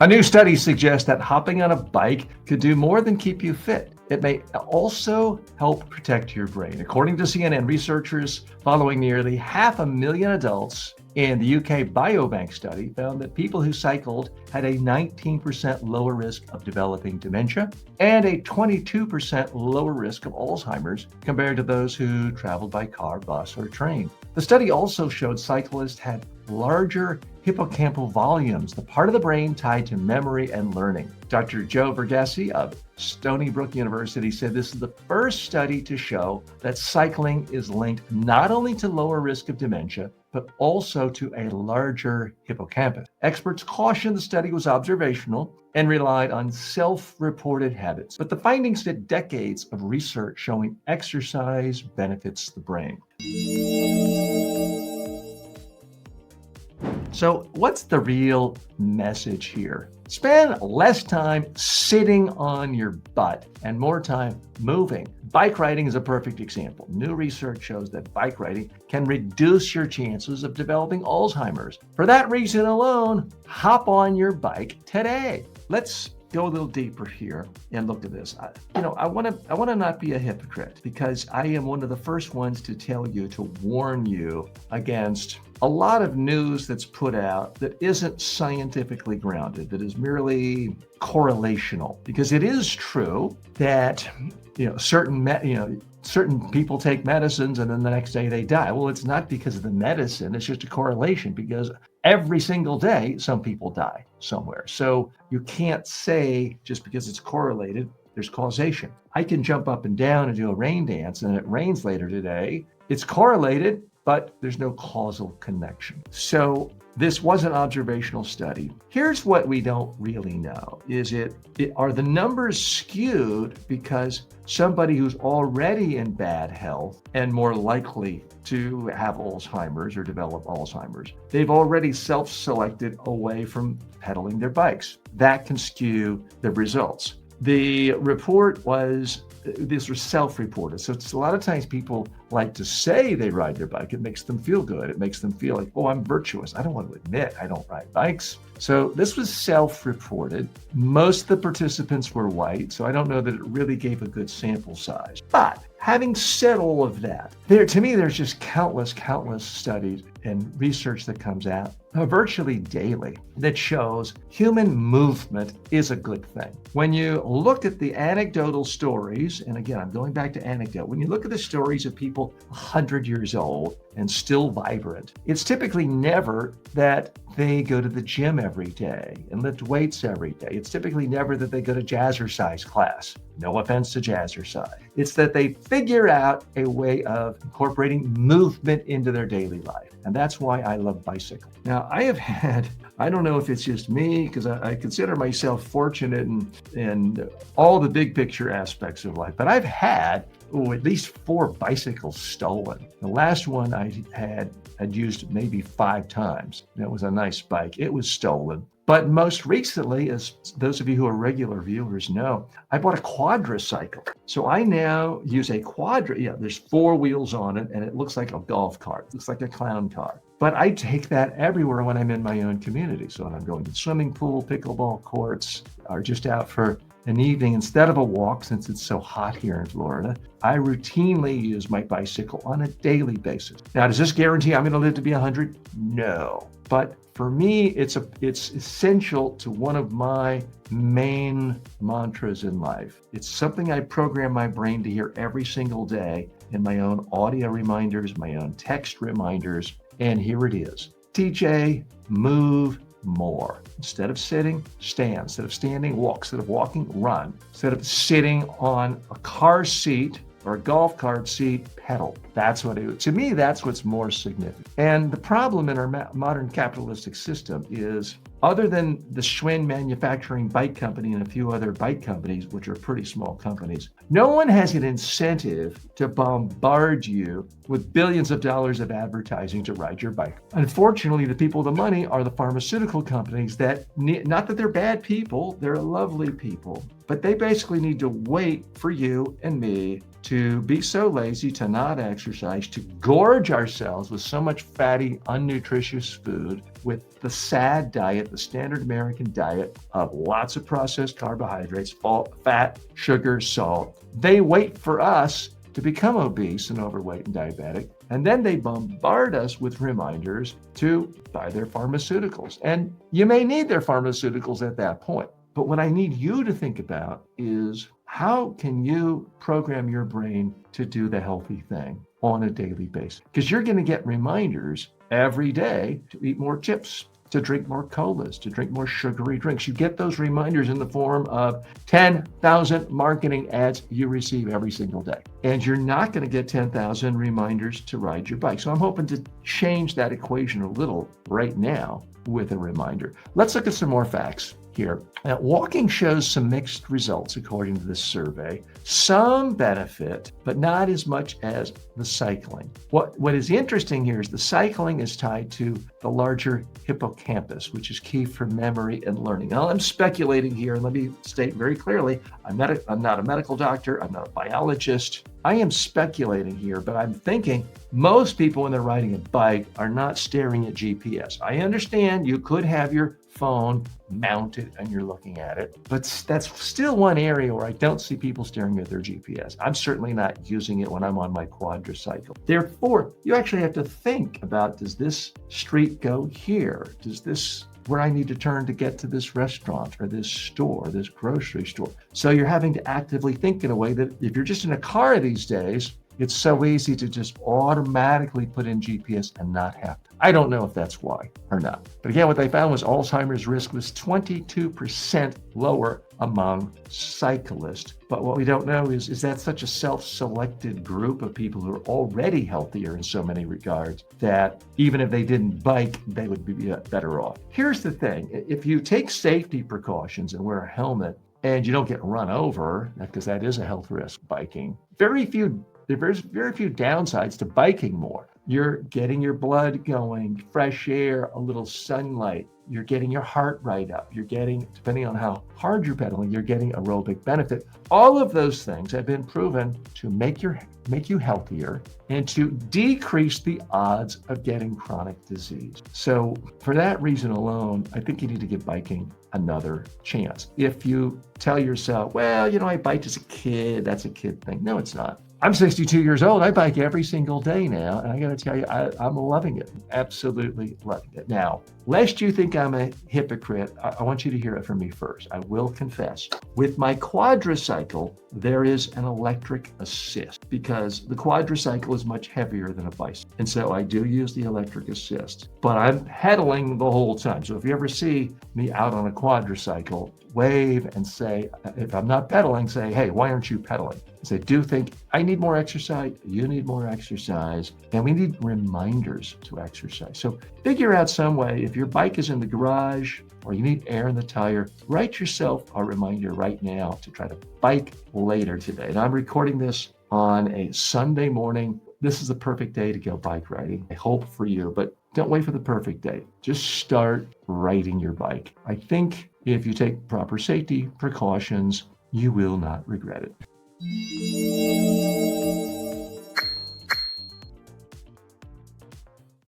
A new study suggests that hopping on a bike could do more than keep you fit. It may also help protect your brain. According to CNN, researchers following nearly 500,000 adults in the UK Biobank study found that people who cycled had a 19% lower risk of developing dementia and a 22% lower risk of Alzheimer's compared to those who traveled by car, bus, or train. The study also showed cyclists had larger hippocampal volumes, the part of the brain tied to memory and learning. Dr. Joe Verghese of Stony Brook University said this is the first study to show that cycling is linked not only to lower risk of dementia, but also to a larger hippocampus. Experts cautioned the study was observational and relied on self-reported habits, but the findings fit decades of research showing exercise benefits the brain. So what's the real message here? Spend less time sitting on your butt and more time moving. Bike riding is a perfect example. New research shows that bike riding can reduce your chances of developing Alzheimer's. For that reason alone, hop on your bike today. Let's go a little deeper here and look at this. I want to not be a hypocrite, because I am one of the first ones to tell you, to warn you against a lot of news that's put out that isn't scientifically grounded, that is merely correlational. Because it is true that certain people take medicines and then the next day they die. Well, it's not because of the medicine, it's just a correlation, because every single day some people die somewhere. So you can't say just because it's correlated, there's causation. I can jump up and down and do a rain dance and it rains later today. It's correlated, but there's no causal connection. So this was an observational study. Here's what we don't really know. Are the numbers skewed because somebody who's already in bad health and more likely to have Alzheimer's or develop Alzheimer's, they've already self-selected away from pedaling their bikes? That can skew the results. The report was, these were self-reported. So it's a lot of times people like to say they ride their bike. It makes them feel good. It makes them feel like, oh, I'm virtuous. I don't want to admit I don't ride bikes. So this was self-reported. Most of the participants were white, so I don't know that it really gave a good sample size. But having said all of that, to me, there's just countless studies and research that comes out virtually daily that shows human movement is a good thing. When you look at the anecdotal stories, and again, I'm going back to anecdote, when you look at the stories of people 100 years old and still vibrant, it's typically never that they go to the gym every day and lift weights every day. It's typically never that they go to jazzercise class. No offense to jazzercise. It's that they figure out a way of incorporating movement into their daily life. And that's why I love bicycling. Now, I don't know if it's just me, because I consider myself fortunate in all the big picture aspects of life, but I've had at least 4 bicycles stolen. The last one I'd used maybe 5 times. It was a nice bike. It was stolen. But most recently, as those of you who are regular viewers know, I bought a quadricycle. So I now use a there's 4 wheels on it, and it looks like a golf cart. It looks like a clown car. But I take that everywhere when I'm in my own community. So when I'm going to the swimming pool, pickleball courts, or just out for an evening, instead of a walk, since it's so hot here in Florida, I routinely use my bicycle on a daily basis. Now, does this guarantee I'm going to live to be 100? No. But for me, it's essential to one of my main mantras in life. It's something I program my brain to hear every single day in my own audio reminders, my own text reminders. And here it is. TJ, move more. Instead of sitting, stand. Instead of standing, walk. Instead of walking, run. Instead of sitting on a car seat or a golf cart seat, pedal. That's what to me, that's what's more significant. And the problem in our modern capitalistic system is, other than the Schwinn Manufacturing Bike Company and a few other bike companies, which are pretty small companies, no one has an incentive to bombard you with billions of dollars of advertising to ride your bike. Unfortunately, the people with the money are the pharmaceutical companies that, not that they're bad people, they're lovely people, but they basically need to wait for you and me to be so lazy to not exercise, to gorge ourselves with so much fatty, unnutritious food, with the SAD diet, the standard American diet of lots of processed carbohydrates, fat, sugar, salt. They wait for us to become obese and overweight and diabetic, and then they bombard us with reminders to buy their pharmaceuticals. And you may need their pharmaceuticals at that point. But what I need you to think about is, how can you program your brain to do the healthy thing on a daily basis? Because you're going to get reminders every day to eat more chips, to drink more colas, to drink more sugary drinks. You get those reminders in the form of 10,000 marketing ads you receive every single day. And you're not going to get 10,000 reminders to ride your bike. So I'm hoping to change that equation a little right now with a reminder. Let's look at some more facts here. Now, walking shows some mixed results according to this survey. Some benefit, but not as much as the cycling. What is interesting here is the cycling is tied to the larger hippocampus, which is key for memory and learning. Now, I'm speculating here, and let me state very clearly, I'm not a medical doctor, I'm not a biologist. I am speculating here, but I'm thinking most people when they're riding a bike are not staring at GPS. I understand you could have your phone mounted and you're looking at it, but that's still one area where I don't see people staring at their GPS. I'm certainly not using it when I'm on my quadricycle. Therefore, you actually have to think about, does this street go here? Does this where I need to turn to get to this restaurant or this store, this grocery store? So you're having to actively think in a way that if you're just in a car these days, it's so easy to just automatically put in GPS and not have to. I don't know if that's why or not. But again, what they found was Alzheimer's risk was 22% lower among cyclists. But what we don't know is that such a self-selected group of people who are already healthier in so many regards that even if they didn't bike, they would be better off. Here's the thing. If you take safety precautions and wear a helmet and you don't get run over, because that is a health risk, biking, there's very few downsides to biking more. You're getting your blood going, fresh air, a little sunlight. You're getting your heart rate up. You're getting, depending on how hard you're pedaling, you're getting aerobic benefit. All of those things have been proven to make you healthier and to decrease the odds of getting chronic disease. So for that reason alone, I think you need to give biking another chance. If you tell yourself, well, I biked as a kid, that's a kid thing. No, it's not. I'm 62 years old. I bike every single day now. And I got to tell you, I'm loving it. Absolutely loving it. Now, lest you think I'm a hypocrite, I want you to hear it from me first. I will confess. With my quadricycle, there is an electric assist because the quadricycle is much heavier than a bicycle. And so I do use the electric assist, but I'm pedaling the whole time. So if you ever see me out on a quadricycle, wave and say, if I'm not pedaling, say, hey, why aren't you pedaling? I do think I need more exercise, you need more exercise, and we need reminders to exercise. So figure out some way, if your bike is in the garage or you need air in the tire, write yourself a reminder right now to try to bike later today. And I'm recording this on a Sunday morning. This is the perfect day to go bike riding. I hope for you, but don't wait for the perfect day. Just start riding your bike. I think if you take proper safety precautions, you will not regret it.